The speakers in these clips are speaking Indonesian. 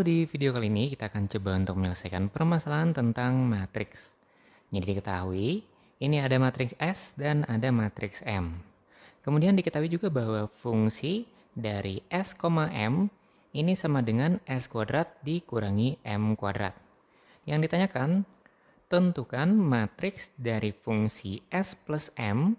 di video kali ini kita akan coba untuk menyelesaikan permasalahan tentang matriks. Jadi diketahui, ini ada matriks S dan ada matriks M. Kemudian diketahui juga bahwa fungsi dari S, M ini sama dengan S kuadrat dikurangi M kuadrat. Yang ditanyakan, tentukan matriks dari fungsi S plus M,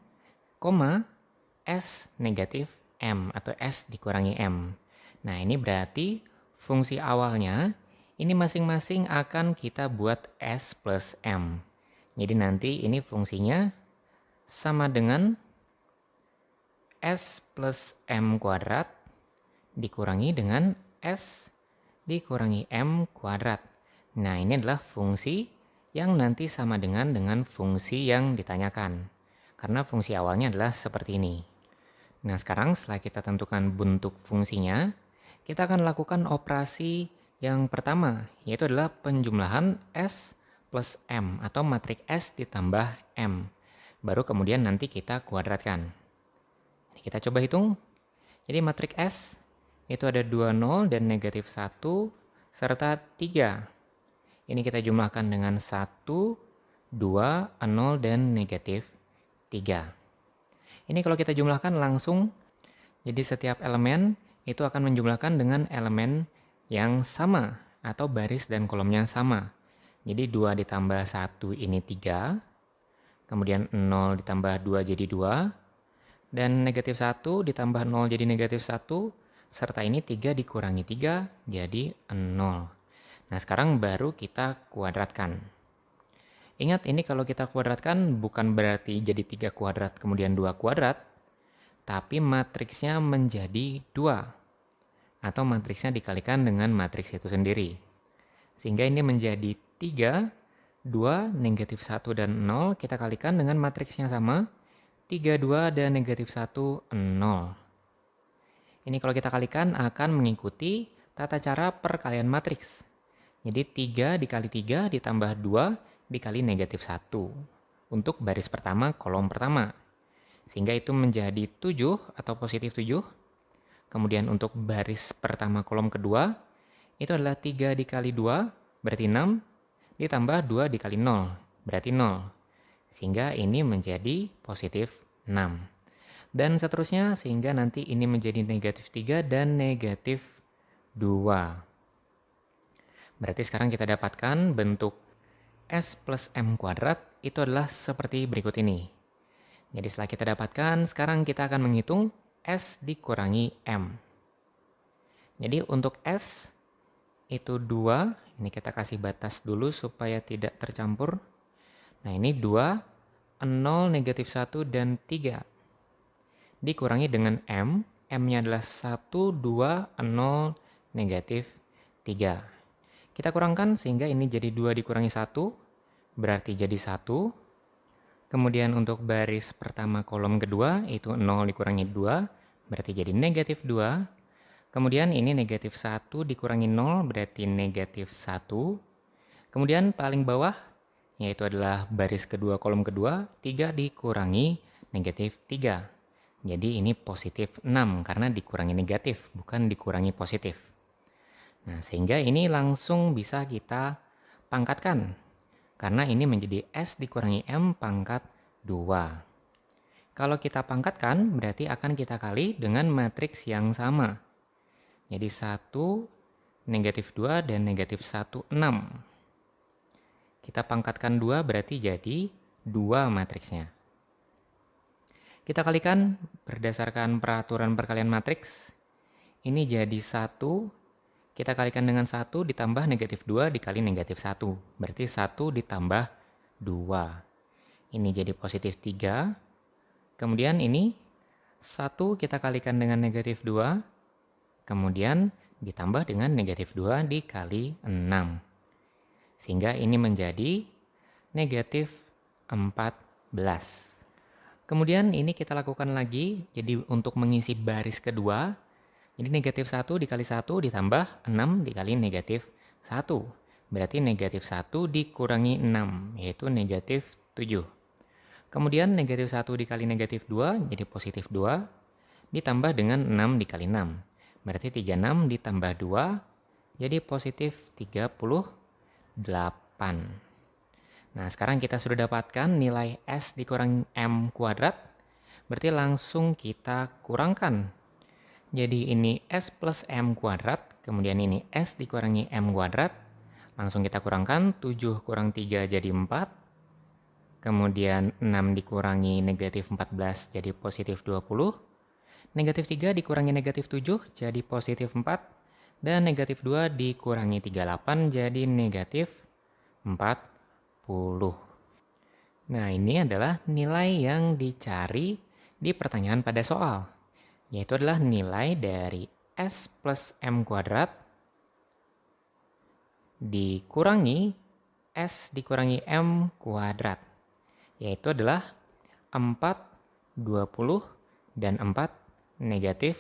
S negatif M atau S dikurangi M. Nah, ini berarti fungsi awalnya ini masing-masing akan kita buat S plus M. Jadi nanti ini fungsinya sama dengan S plus M kuadrat dikurangi dengan S dikurangi M kuadrat. Nah, ini adalah fungsi yang nanti sama dengan fungsi yang ditanyakan. Karena fungsi awalnya adalah seperti ini. Nah, sekarang setelah kita tentukan bentuk fungsinya, kita akan lakukan operasi yang pertama, yaitu adalah penjumlahan S plus M atau matriks S ditambah M. Baru kemudian nanti kita kuadratkan. Kita coba hitung. Jadi matriks S itu ada 2 0 dan negatif 1 serta 3. Ini kita jumlahkan dengan 1, 2, 0 dan negatif 3. Ini kalau kita jumlahkan langsung, jadi setiap elemen itu akan menjumlahkan dengan elemen yang sama atau baris dan kolomnya sama. Jadi 2 ditambah 1 ini 3, kemudian 0 ditambah 2 jadi 2, dan negatif 1 ditambah 0 jadi negatif 1, serta ini 3 dikurangi 3 jadi 0. Nah, sekarang baru kita kuadratkan. Ingat, ini kalau kita kuadratkan bukan berarti jadi 3 kuadrat kemudian 2 kuadrat, tapi matriksnya menjadi 2. Atau matriksnya dikalikan dengan matriks itu sendiri. Sehingga ini menjadi 3, 2, negatif 1, dan 0. Kita kalikan dengan matriks yang sama. 3, 2, dan negatif 1, 0. Ini kalau kita kalikan akan mengikuti tata cara perkalian matriks. Jadi 3 dikali 3 ditambah 2 dikali negatif 1 untuk baris pertama kolom pertama. Sehingga itu menjadi 7 atau positif 7. Kemudian untuk baris pertama kolom kedua itu adalah 3 dikali 2 berarti 6 ditambah 2 dikali 0 berarti 0. Sehingga ini menjadi positif 6. Dan seterusnya sehingga nanti ini menjadi negatif 3 dan negatif 2. Berarti sekarang kita dapatkan bentuk S plus M kuadrat itu adalah seperti berikut ini. Jadi setelah kita dapatkan, sekarang kita akan menghitung S dikurangi M. Jadi untuk S itu 2, ini kita kasih batas dulu supaya tidak tercampur. Nah, ini 2, 0, negatif 1, dan 3. Dikurangi dengan M, M-nya adalah 1, 2, 0, negatif 3. Kita kurangkan sehingga ini jadi 2 dikurangi 1, berarti jadi 1. Kemudian untuk baris pertama kolom kedua itu 0 dikurangi 2, berarti jadi negatif 2. Kemudian ini negatif 1 dikurangi 0, berarti negatif 1. Kemudian paling bawah, yaitu adalah baris kedua kolom kedua, 3 dikurangi negatif 3. Jadi ini positif 6 karena dikurangi negatif, bukan dikurangi positif. Nah, sehingga ini langsung bisa kita pangkatkan. Karena ini menjadi S dikurangi M pangkat 2. Kalau kita pangkatkan, berarti akan kita kali dengan matriks yang sama. Jadi 1, negatif 2, dan negatif 1, 6. Kita pangkatkan 2 berarti jadi 2 matriksnya. Kita kalikan berdasarkan peraturan perkalian matriks. Ini jadi 1. Kita kalikan dengan 1 ditambah negatif 2 dikali negatif 1. Berarti 1 ditambah 2. Ini jadi positif 3. Kemudian ini 1 kita kalikan dengan negatif 2. Kemudian ditambah dengan negatif 2 dikali 6. Sehingga ini menjadi negatif 14. Kemudian ini kita lakukan lagi. Jadi untuk mengisi baris kedua, jadi negatif 1 dikali 1 ditambah 6 dikali negatif 1. Berarti negatif 1 dikurangi 6, yaitu negatif 7. Kemudian negatif 1 dikali negatif 2, jadi positif 2. Ditambah dengan 6 dikali 6. Berarti 36 ditambah 2, jadi positif 38. Nah, sekarang kita sudah dapatkan nilai S dikurangi M kuadrat, berarti langsung kita kurangkan. Jadi ini S plus M kuadrat, kemudian ini S dikurangi M kuadrat, langsung kita kurangkan, 7 kurang 3 jadi 4, kemudian 6 dikurangi negatif 14 jadi positif 20, negatif 3 dikurangi negatif 7 jadi positif 4, dan negatif 2 dikurangi 38 jadi negatif 40. Nah, ini adalah nilai yang dicari di pertanyaan pada soal, yaitu adalah nilai dari S plus M kuadrat dikurangi S dikurangi M kuadrat, yaitu adalah 4, 20, dan 4 negatif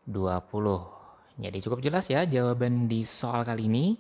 20. Jadi cukup jelas ya jawaban di soal kali ini.